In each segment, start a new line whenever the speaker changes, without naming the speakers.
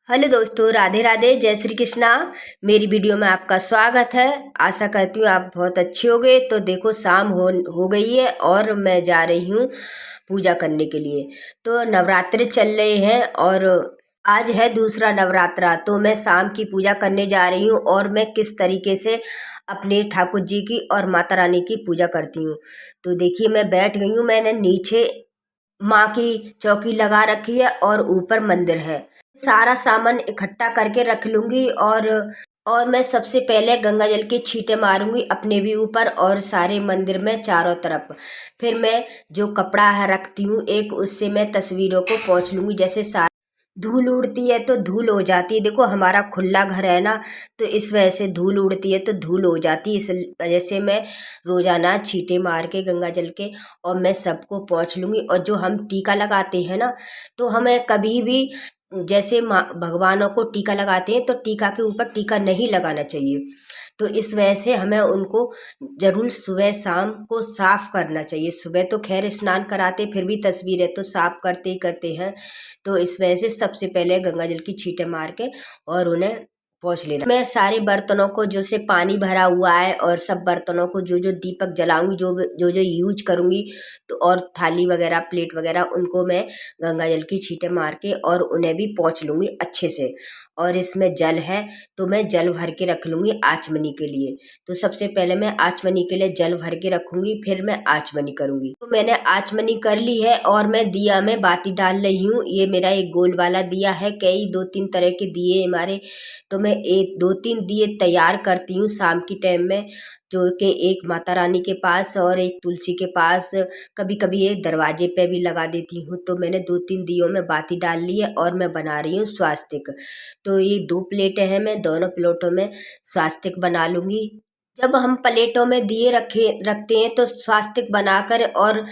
Hello दोस्तों, राधे राधे, जय श्री कृष्णा। मेरी वीडियो में आपका स्वागत है। आशा करती हूँ आप बहुत अच्छे होंगे। तो देखो, शाम हो गई है और मैं जा रही हूँ पूजा करने के लिए। तो नवरात्रि चल रहे हैं और आज है दूसरा नवरात्रा। तो मैं शाम की पूजा करने जा रही हूँ और मैं किस तरीके से अपने ठाकुर जी की और माता रानी की पूजा करती हूँ। तो देखिए, मैं बैठ गई हूँ। मैंने नीचे माँ की चौकी लगा रखी है और ऊपर मंदिर है। सारा सामान इकट्ठा करके रख लूंगी और मैं सबसे पहले गंगा जल के छींटे मारूंगी अपने भी ऊपर और सारे मंदिर में चारों तरफ। फिर मैं जो कपड़ा है रखती हूँ एक, उससे मैं तस्वीरों को पोंछ लूंगी। जैसे धूल उड़ती है तो धूल हो जाती है। देखो, हमारा खुला घर है ना, तो इस वजह से धूल उड़ती है तो धूल हो जाती है। इस वजह से मैं रोजाना छींटे मार के गंगा जल के और मैं सबको पोंछ लूंगी। और जो हम टीका लगाते हैं ना, तो हमें कभी भी जैसे माँ भगवानों को टीका लगाते हैं तो टीका के ऊपर टीका नहीं लगाना चाहिए। तो इस वजह से हमें उनको जरूर सुबह शाम को साफ करना चाहिए। सुबह तो खैर स्नान कराते, फिर भी तस्वीरें तो साफ करते ही करते हैं। तो इस वजह से सबसे पहले गंगा जल की छींटे मार के और उन्हें पोंछ लेना। मैं सारे बर्तनों को, जो से पानी भरा हुआ है, और सब बर्तनों को जो जो दीपक जलाऊंगी, जो जो यूज करूंगी, तो और थाली वगैरह प्लेट वगैरह, उनको मैं गंगा जल की छींटे मार के और उन्हें भी पोंछ लूंगी अच्छे से। और इसमें जल है तो मैं जल भर के रख लूंगी आचमनी के लिए। तो सबसे पहले मैं आचमनी के लिए जल भर के रखूंगी, फिर मैं आचमनी करूंगी। तो मैंने आचमनी कर ली है और मैं दिया में बाती डाल रही हूँ। ये मेरा एक गोल वाला दिया है, कई 2-3 तरह के दिए हमारे। तो मैं एक 2-3 दिए तैयार करती हूँ शाम की टाइम में, जो कि एक माता रानी के पास और एक तुलसी के पास, कभी कभी एक दरवाजे पे भी लगा देती हूँ। तो मैंने 2-3 दियों में बाती डाल ली है और मैं बना रही हूँ स्वास्तिक। तो ये 2 प्लेटें हैं, मैं दोनों प्लेटों में स्वास्तिक बना लूंगी। जब हम प्लेटों में दिए रखते हैं तो स्वास्तिक बनाकर और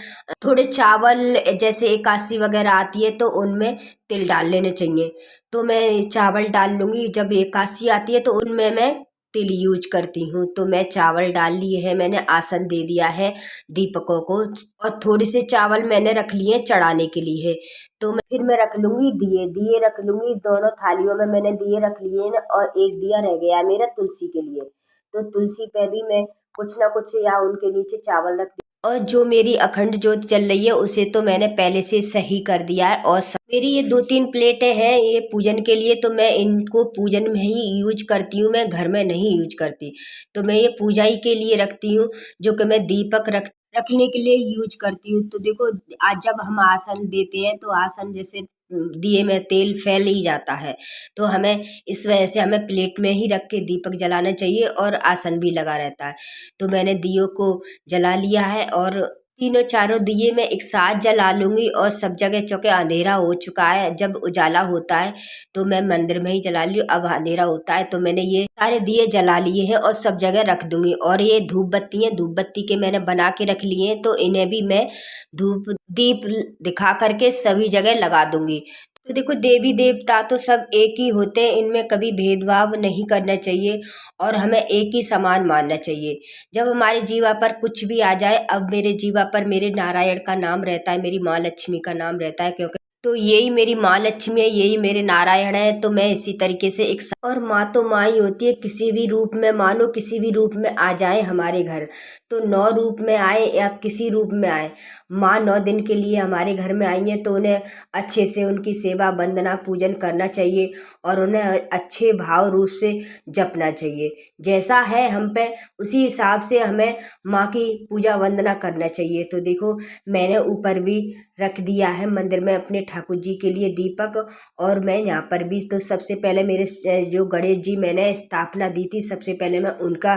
थोड़े चावल, जैसे एकादशी वगैरह आती है तो उनमें तिल डाल लेने चाहिए। तो मैं चावल डाल लूंगी। जब एकादशी आती है तो उनमें मैं तिल यूज करती हूँ। तो मैं चावल डाल लिए हैं, मैंने आसन दे दिया है दीपकों को, और थोड़े से चावल मैंने रख लिए चढ़ाने के लिए। तो फिर मैं रख लूंगी दिए रख लूंगी। दोनों थालियों में मैंने दिए रख लिए हैं और एक दिया रह गया है मेरा तुलसी के लिए। तो तुलसी पे भी मैं कुछ ना कुछ या उनके नीचे चावल रख दी। और जो मेरी अखंड ज्योत चल रही है उसे तो मैंने पहले से सही कर दिया है। और मेरी ये 2-3 प्लेटें हैं ये पूजन के लिए, तो मैं इनको पूजन में ही यूज करती हूँ, मैं घर में नहीं यूज करती। तो मैं ये पूजा ही के लिए रखती हूँ, जो कि मैं दीपक रखने के लिए यूज करती हूँ। तो देखो, आज जब हम आसन देते हैं तो आसन जैसे दिए में तेल फैल ही जाता है। तो हमें इस वजह से हमें प्लेट में ही रख के दीपक जलाना चाहिए और आसन भी लगा रहता है। तो मैंने दियों को जला लिया है और तीनों चारों दिए मैं एक साथ जला लूंगी। और सब जगह चूंकि अंधेरा हो चुका है, जब उजाला होता है तो मैं मंदिर में ही जला ली। अब अंधेरा होता है तो मैंने ये सारे दिए जला लिए हैं और सब जगह रख दूंगी। और ये धूप बत्ती है, धूप बत्ती के मैंने बना के रख लिए हैं, तो इन्हें भी मैं धूप दीप दिखा करके सभी जगह लगा दूंगी। तो देखो, देवी देवता तो सब एक ही होते हैं, इनमें कभी भेदभाव नहीं करना चाहिए और हमें एक ही समान मानना चाहिए। जब हमारे जीवा पर कुछ भी आ जाए, अब मेरे जीवा पर मेरे नारायण का नाम रहता है, मेरी माँ लक्ष्मी का नाम रहता है, क्योंकि तो यही मेरी माँ लक्ष्मी है, यही मेरे नारायण है। तो मैं इसी तरीके से और माँ तो माँ ही होती है, किसी भी रूप में, मानो किसी भी रूप में आ जाए हमारे घर, तो 9 रूप में आए या किसी रूप में आए, माँ 9 दिन के लिए हमारे घर में आई है, तो उन्हें अच्छे से उनकी सेवा वंदना पूजन करना चाहिए और उन्हें अच्छे भाव रूप से जपना चाहिए। जैसा है हम पे, उसी हिसाब से हमें माँ की पूजा वंदना करना चाहिए। तो देखो, मैंने ऊपर भी रख दिया है मंदिर में अपने ठाकुर जी के लिए दीपक। और मैं यहाँ पर भी, तो सबसे पहले मेरे जो गणेश जी मैंने स्थापना दी थी, सबसे पहले मैं उनका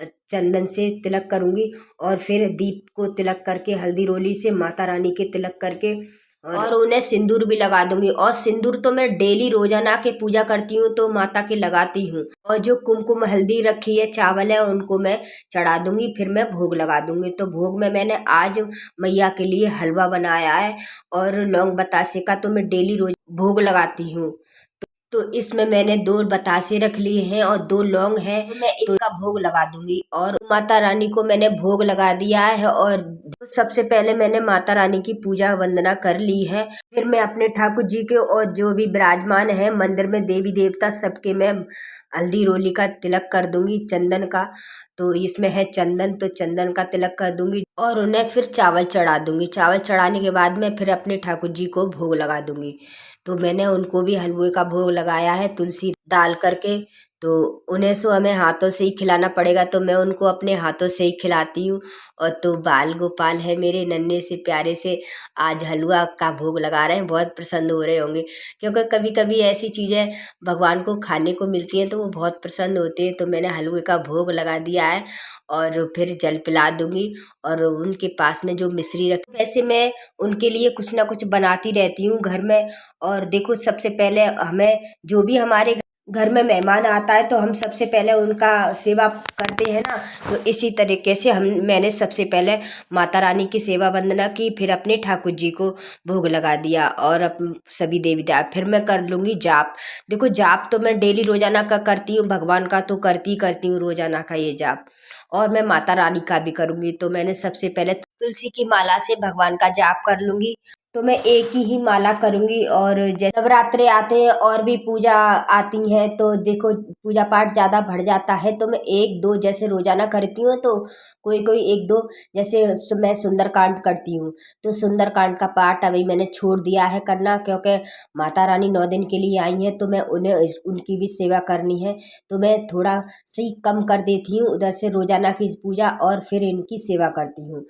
चंदन से तिलक करूंगी और फिर दीप को तिलक करके, हल्दी रोली से माता रानी के तिलक करके और उन्हें सिंदूर भी लगा दूंगी। और सिंदूर तो मैं डेली रोजाना के पूजा करती हूँ तो माता के लगाती हूँ। और जो कुमकुम हल्दी रखी है, चावल है, उनको मैं चढ़ा दूंगी, फिर मैं भोग लगा दूंगी। तो भोग में मैंने आज मैया के लिए हलवा बनाया है और लौंग बतासे का, तो मैं डेली रोज भोग लगाती हूँ। तो इसमें मैंने 2 बतासे रख लिए हैं और 2 लौंग हैं, तो मैं इनका भोग लगा दूंगी। और माता रानी को मैंने भोग लगा दिया है और सबसे पहले मैंने माता रानी की पूजा वंदना कर ली है। फिर मैं अपने ठाकुर जी के और जो भी विराजमान है मंदिर में देवी देवता सबके मैं हल्दी रोली का तिलक कर दूंगी, चंदन का। तो इसमें है चंदन, तो चंदन का तिलक कर दूंगी और उन्हें फिर चावल चढ़ा दूंगी। चावल चढ़ाने के बाद में फिर अपने ठाकुर जी को भोग लगा दूंगी। तो मैंने उनको भी हलवे का भोग लगाया है तुलसी डाल करके। तो उन्हें सो हमें हाथों से ही खिलाना पड़ेगा, तो मैं उनको अपने हाथों से ही खिलाती हूँ। और तो बाल गोपाल है मेरे नन्हे से प्यारे से, आज हलवा का भोग लगा रहे हैं, बहुत प्रसन्न हो रहे होंगे। क्योंकि कभी कभी ऐसी चीज़ें भगवान को खाने को मिलती हैं तो वो बहुत प्रसन्न होते हैं। तो मैंने हलवे का भोग लगा दिया है और फिर जल पिला दूंगी। और उनके पास में जो मिश्री रख, वैसे मैं उनके लिए कुछ ना कुछ बनाती रहती हूँ घर में। और देखो सबसे पहले हमें जो भी हमारे घर में मेहमान आता है तो हम सबसे पहले उनका सेवा करते हैं ना। तो इसी तरीके से मैंने सबसे पहले माता रानी की सेवा वंदना की, फिर अपने ठाकुर जी को भोग लगा दिया और सभी देवी देवता। फिर मैं कर लूँगी जाप। देखो जाप तो मैं डेली रोजाना का करती हूँ, भगवान का तो करती हूँ रोजाना का ये जाप। और मैं माता रानी का भी करूँगी। तो मैंने सबसे पहले तुलसी की माला से भगवान का जाप कर लूँगी। तो मैं एक ही माला करूँगी। और जैसे नवरात्रे आते हैं और भी पूजा आती हैं तो देखो पूजा पाठ ज़्यादा बढ़ जाता है, तो मैं 1-2 जैसे रोजाना करती हूँ तो कोई कोई 1-2 जैसे मैं सुंदरकांड करती हूँ। तो सुंदरकांड का पाठ अभी मैंने छोड़ दिया है करना, क्योंकि माता रानी 9 दिन के लिए आई हैं तो मैं उन्हें उनकी भी सेवा करनी है। तो मैं थोड़ा सी कम कर देती हूँ उधर से रोजाना की पूजा और फिर इनकी सेवा करती हूँ।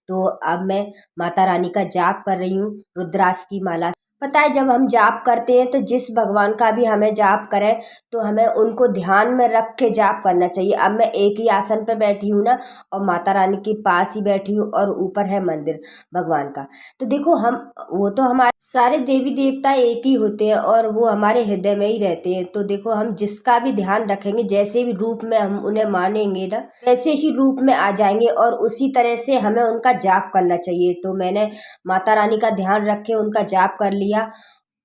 तो अब मैं माता रानी का जाप कर रही हूँ रुद्राक्ष की माला। पता है जब हम जाप करते हैं तो जिस भगवान का भी हमें जाप करें तो हमें उनको ध्यान में रख के जाप करना चाहिए। अब मैं एक ही आसन पे बैठी हूँ ना, और माता रानी के पास ही बैठी हूँ और ऊपर है मंदिर भगवान का। तो देखो हम, वो तो हमारे सारे देवी देवता एक ही होते हैं और वो हमारे हृदय में ही रहते हैं। तो देखो हम जिसका भी ध्यान रखेंगे, जैसे भी रूप में हम उन्हें मानेंगे ना, वैसे ही रूप में आ जाएंगे और उसी तरह से हमें उनका जाप करना चाहिए। तो मैंने माता रानी का ध्यान रख के उनका जाप कर लिया।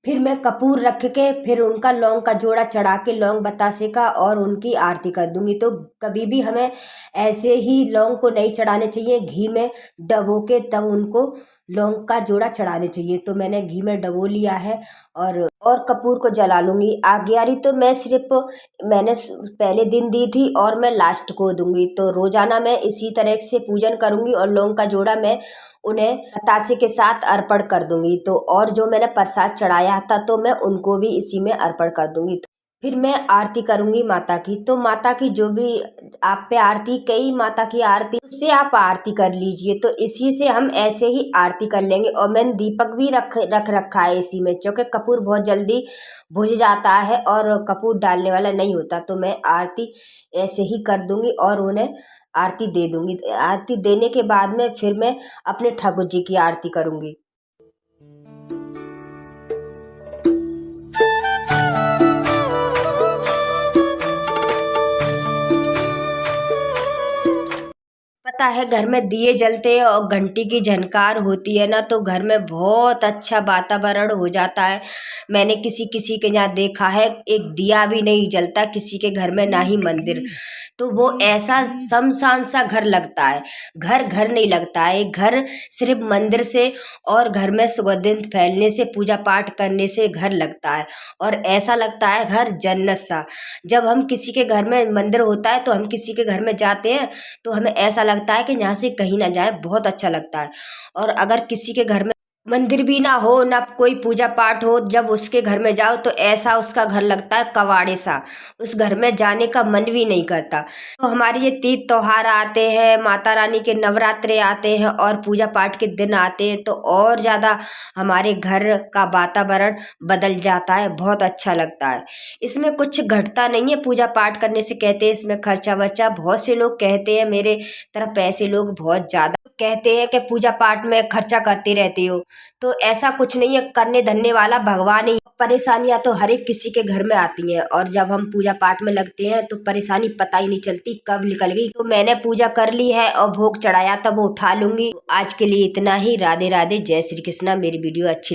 फिर मैं कपूर रख के फिर उनका लौंग का जोड़ा चढ़ा के लौंग बतासे का और उनकी आरती कर दूंगी। तो कभी भी हमें ऐसे ही लौंग को नहीं चढ़ाने चाहिए, घी में डबो के तब उनको लौंग का जोड़ा चढ़ाने चाहिए। तो मैंने घी में डबो लिया है और कपूर को जला लूंगी। आज्ञारी तो मैं सिर्फ मैंने पहले दिन दी थी और मैं लास्ट को दूंगी। तो रोजाना मैं इसी तरह से पूजन करूंगी और लौंग का जोड़ा मैं उन्हें बतासे के साथ अर्पण कर दूंगी। तो और जो मैंने प्रसाद चढ़ाया था तो मैं उनको भी इसी में अर्पण कर दूंगी। फिर मैं आरती करूंगी माता की। तो माता की जो भी आप पे आरती, कई माता की आरती, उससे आप आरती कर लीजिए। तो इसी से हम ऐसे ही आरती कर लेंगे। और मैंने दीपक भी रख रखा है इसी में, क्योंकि कपूर बहुत जल्दी बुझ जाता है और कपूर डालने वाला नहीं होता। तो मैं आरती ऐसे ही कर दूंगी और उन्हें आरती दे दूंगी। आरती देने के बाद में फिर मैं अपने ठाकुर जी की आरती करूंगी। पता है घर में दिए जलते हैं और घंटी की झनकार होती है ना, तो घर में बहुत अच्छा वातावरण हो जाता है। मैंने किसी किसी के यहाँ देखा है एक दिया भी नहीं जलता किसी के घर में, ना ही मंदिर। तो वो ऐसा शमशान सा घर लगता है, घर घर नहीं लगता है। घर सिर्फ मंदिर से और घर में सुगंधित फैलने से, पूजा पाठ करने से घर लगता है। और ऐसा लगता है घर जन्नत सा। जब हम किसी के घर में मंदिर होता है तो हम किसी के घर में जाते हैं तो हमें ऐसा लगता है कि यहाँ से कहीं ना जाए, बहुत अच्छा लगता है। और अगर किसी के घर में मंदिर भी ना हो, ना कोई पूजा पाठ हो, जब उसके घर में जाओ तो ऐसा उसका घर लगता है कवाड़े सा, उस घर में जाने का मन भी नहीं करता। तो हमारे ये तीज त्योहार आते हैं, माता रानी के नवरात्रे आते हैं और पूजा पाठ के दिन आते हैं तो और ज़्यादा हमारे घर का वातावरण बदल जाता है, बहुत अच्छा लगता है। इसमें कुछ घटता नहीं है पूजा पाठ करने से। कहते हैं इसमें खर्चा वर्चा, बहुत से लोग कहते हैं, मेरे तरफ ऐसे लोग बहुत ज़्यादा कहते हैं कि पूजा पाठ में खर्चा करते रहते हो। तो ऐसा कुछ नहीं है, करने धरने वाला भगवान ही। परेशानियां तो हर एक किसी के घर में आती हैं और जब हम पूजा पाठ में लगते हैं तो परेशानी पता ही नहीं चलती कब निकल गई। तो मैंने पूजा कर ली है और भोग चढ़ाया, तब वो उठा लूंगी। आज के लिए इतना ही। राधे राधे, जय श्री कृष्णा। मेरी वीडियो अच्छी लगी